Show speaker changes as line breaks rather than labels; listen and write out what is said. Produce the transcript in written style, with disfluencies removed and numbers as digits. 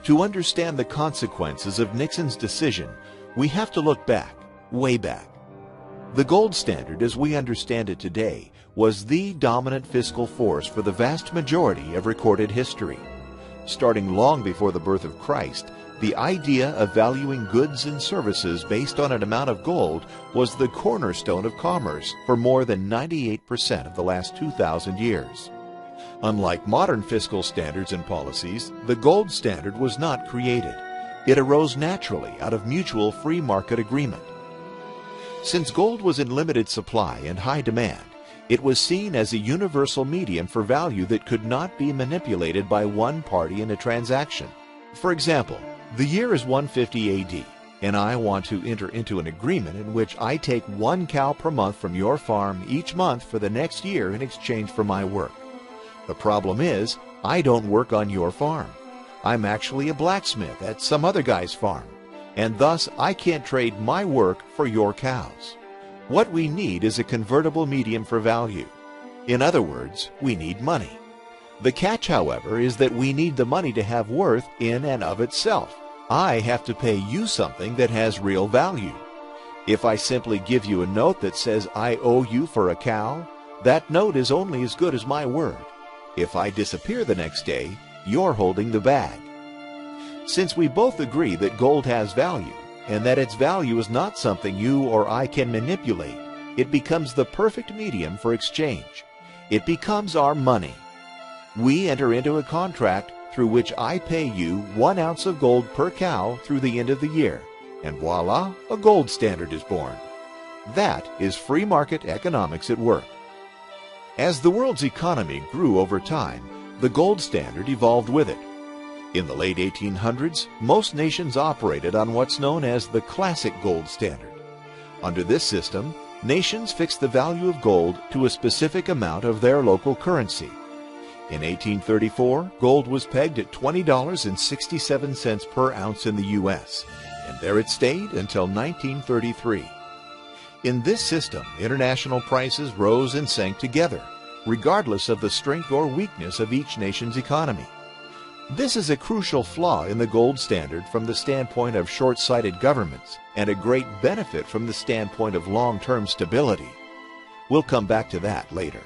To understand the consequences of Nixon's decision, we have to look back, way back. The gold standard, as we understand it today, was the dominant fiscal force for the vast majority of recorded history. Starting long before the birth of Christ, the idea of valuing goods and services based on an amount of gold was the cornerstone of commerce for more than 98% of the last 2,000 years. Unlike modern fiscal standards and policies, the gold standard was not created. It arose naturally out of mutual free market agreement. Since gold was in limited supply and high demand, it was seen as a universal medium for value that could not be manipulated by one party in a transaction. For example, the year is 150 AD, and I want to enter into an agreement in which I take 1 cow per month from your farm each month for the next year in exchange for my work. The problem is, I don't work on your farm. I'm actually a blacksmith at some other guy's farm, and thus I can't trade my work for your cows. What we need is a convertible medium for value. In other words, we need money. The catch, however, is that we need the money to have worth in and of itself. I have to pay you something that has real value. If I simply give you a note that says I owe you for a cow, that note is only as good as my word. If I disappear the next day, you're holding the bag. Since we both agree that gold has value, and that its value is not something you or I can manipulate, it becomes the perfect medium for exchange. It becomes our money. We enter into a contract through which I pay you 1 ounce of gold per cow through the end of the year, and voila, a gold standard is born. That is free market economics at work. As the world's economy grew over time, the gold standard evolved with it. In the late 1800s, most nations operated on what's known as the classic gold standard. Under this system, nations fixed the value of gold to a specific amount of their local currency. In 1834, gold was pegged at $20.67 per ounce in the U.S., and there it stayed until 1933. In this system, international prices rose and sank together, regardless of the strength or weakness of each nation's economy. This is a crucial flaw in the gold standard from the standpoint of short-sighted governments, and a great benefit from the standpoint of long-term stability. We'll come back to that later.